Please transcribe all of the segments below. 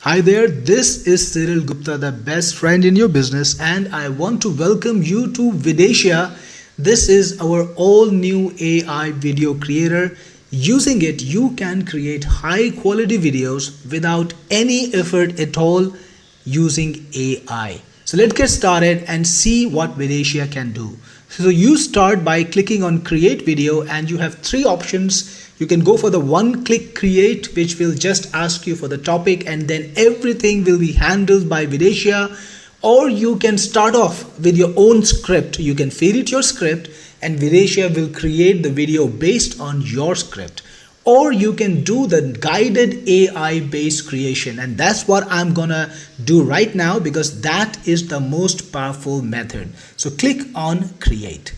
Hi there, this is Cyril Gupta, the best friend in your business, and I want to welcome you to Videsia. This is our all new AI video creator. Using it, you can create high quality videos without any effort at all using AI. So let's get started and see what Videsia can do. So you start by clicking on create video and you have three options. You can go for the one-click create, which will just ask you for the topic and then everything will be handled by Videsia. Or you can start off with your own script. You can feed it your script and Videsia will create the video based on your script. Or you can do the guided AI based creation, and that's what I'm gonna do right now because that is the most powerful method. So click on create.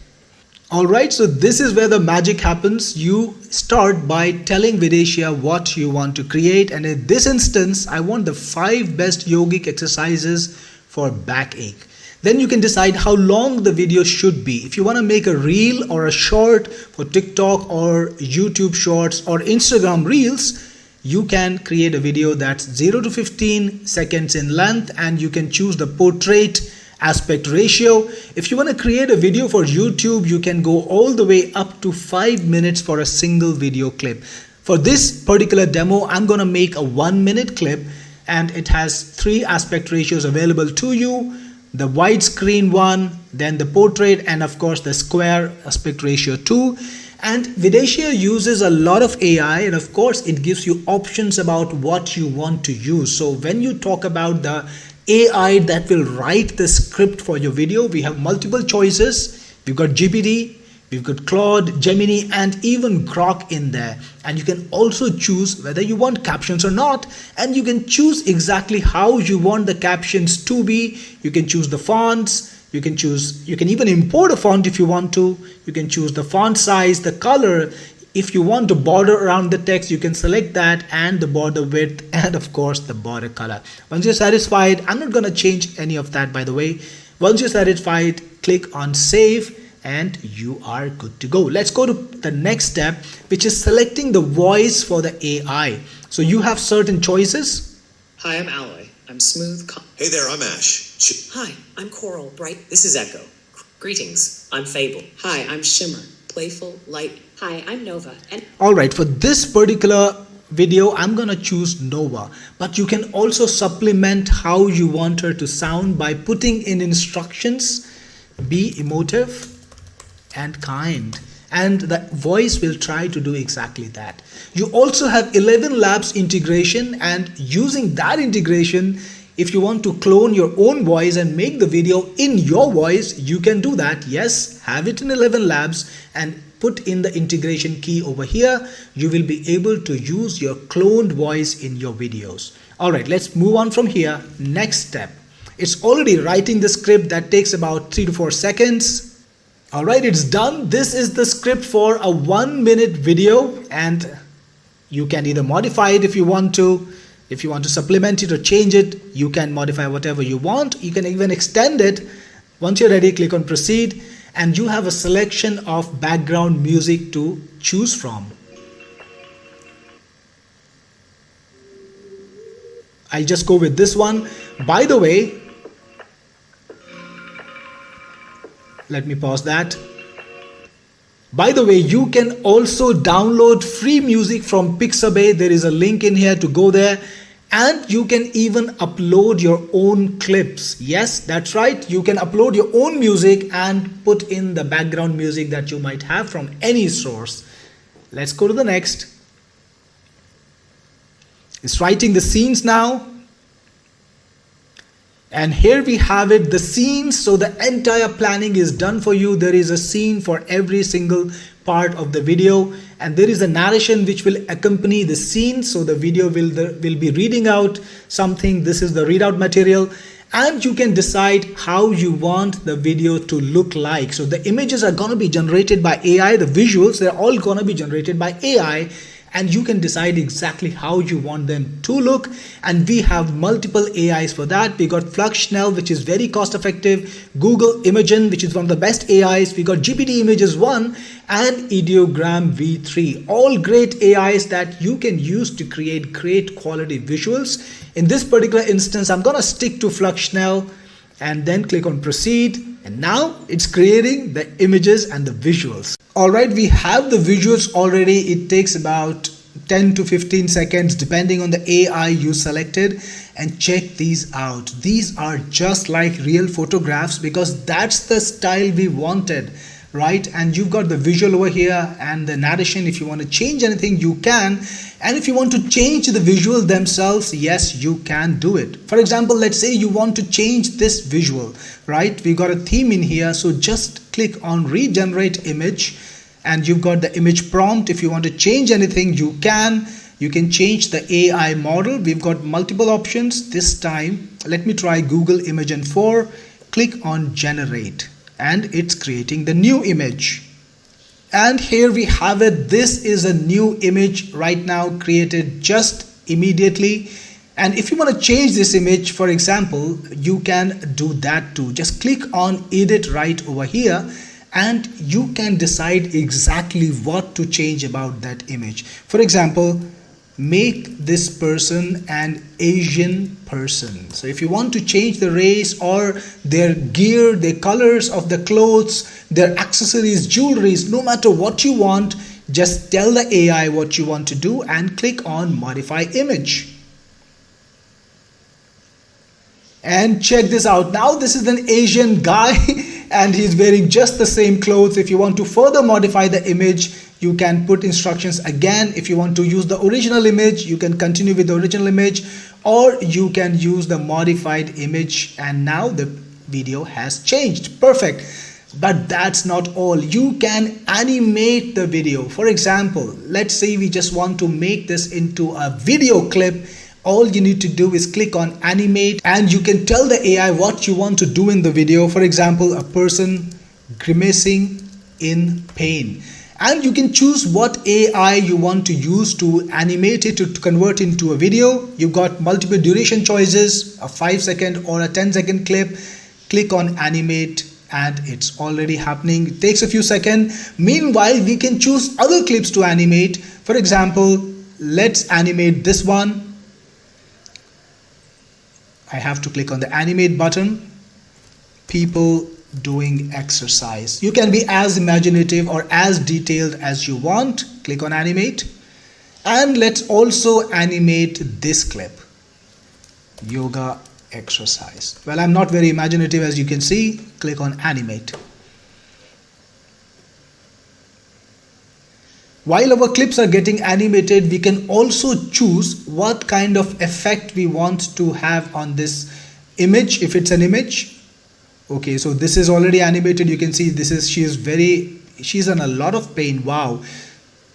Alright, so this is where the magic happens. You start by telling Videsia what you want to create, and in this instance I want the 5 best yogic exercises for backache. Then you can decide how long the video should be. If you want to make a reel or a short for TikTok or YouTube shorts or Instagram reels, you can create a video that's 0 to 15 seconds in length and you can choose the portrait aspect ratio. If you want to create a video for YouTube, you can go all the way up to 5 minutes for a single video clip. For this particular demo, I'm going to make a 1-minute clip and it has 3 aspect ratios available to you. The widescreen one, then the portrait, and of course the square aspect ratio 2. And Videsia uses a lot of AI, and of course it gives you options about what you want to use. So when you talk about the AI that will write the script for your video, we have multiple choices. We've got GPT, we've got Claude, Gemini, and even Grok in there. And you can also choose whether you want captions or not. And you can choose exactly how you want the captions to be. You can choose the fonts. You can even import a font if you want to. You can choose the font size, the color. If you want to border around the text, you can select that, and the border width, and of course the border color. Once you're satisfied, I'm not going to change any of that, by the way. Once you're satisfied, click on save and you are good to go. Let's go to the next step, which is selecting the voice for the AI. So you have certain choices. Hi, I'm Alloy. I'm smooth. Hey there, I'm Ash. Hi, I'm Coral. Bright. This is Echo. Greetings. I'm Fable. Hi, I'm Shimmer. Playful, light. Hi, I'm Nova. And Alright, for this particular video, I'm gonna choose Nova, but you can also supplement how you want her to sound by putting in instructions. Be emotive and kind, and the voice will try to do exactly that. You also have 11 labs integration, and using that integration, if you want to clone your own voice and make the video in your voice, you can do that. Yes, have it in 11 labs and put in the integration key over here. You will be able to use your cloned voice in your videos. Alright, let's move on from here. Next step. It's already writing the script that takes about 3 to 4 seconds. Alright, it's done. This is the script for a 1-minute video, and you can either modify it if you want to. If you want to supplement it or change it, you can modify whatever you want. You can even extend it. Once you're ready, click on proceed, and you have a selection of background music to choose from. I'll just go with this one. By the way, let me pause that. By the way, you can also download free music from Pixabay. There is a link in here to go there. And you can even upload your own clips. Yes, that's right. You can upload your own music and put in the background music that you might have from any source. Let's go to the next. It's writing the scenes now. And here we have it, the scenes. So the entire planning is done for you. There is a scene for every single part of the video, and there is a narration which will accompany the scene. So the video will be reading out something. This is the readout material, and you can decide how you want the video to look like. So the images are going to be generated by AI. The visuals, they're all going to be generated by AI. and you can decide exactly how you want them to look. And we have multiple AIs for that. We got Fluxnell, which is very cost effective, Google Imagen, which is one of the best AIs, we got GPT Images 1 and Ideogram V3, all great AIs that you can use to create great quality visuals. In this particular instance, I'm gonna stick to Fluxnell and then click on proceed, and now it's creating the images and the visuals. Alright, we have the visuals already. It takes about 10 to 15 seconds depending on the AI you selected, and check these out. These are just like real photographs because that's the style we wanted, right? And you've got the visual over here and the narration. If you want to change anything, you can. And if you want to change the visual themselves, yes, you can do it. For example, let's say you want to change this visual, right? We got a theme in here, so just click on regenerate image and you've got the image prompt. If you want to change anything, you can. You can change the AI model. We've got multiple options. This time, let me try Google Imagen 4. Click on generate and it's creating the new image. And here we have it. This is a new image right now created just immediately. And if you want to change this image, for example, you can do that too. Just click on edit right over here and you can decide exactly what to change about that image. For example, make this person an Asian person. So if you want to change the race or their gear, their colors of the clothes, their accessories, jewelries, no matter what you want, just tell the AI what you want to do and click on modify image. And check this out. Now this is an Asian guy and he's wearing just the same clothes. If you want to further modify the image, you can put instructions again. If you want to use the original image, you can continue with the original image, or you can use the modified image, and now the video has changed. Perfect. But that's not all. You can animate the video. For example, let's say we just want to make this into a video clip. All you need to do is click on animate and you can tell the AI what you want to do in the video. For example, a person grimacing in pain. And you can choose what AI you want to use to animate it, to convert into a video. You've got multiple duration choices, a 5-second or a 10-second clip. Click on animate and it's already happening. It takes a few seconds. Meanwhile, we can choose other clips to animate. For example, let's animate this one. I have to click on the animate button. People doing exercise. You can be as imaginative or as detailed as you want. Click on animate. And let's also animate this clip. Yoga exercise. Well, I'm not very imaginative, as you can see. Click on animate. While our clips are getting animated, we can also choose what kind of effect we want to have on this image, if it's an image. Okay, so this is already animated. You can see this is, she's in a lot of pain. Wow.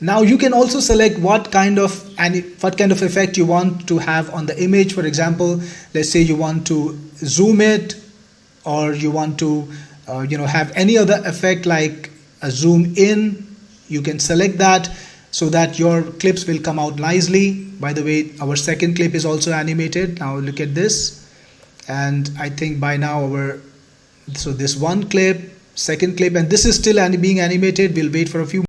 Now you can also select what kind of effect you want to have on the image. For example, let's say you want to zoom it, or you want to have any other effect like a zoom in. You can select that so that your clips will come out nicely. By the way, our second clip is also animated. Now look at this, and I think by now so this one clip, second clip, and this is still being animated. We'll wait for a few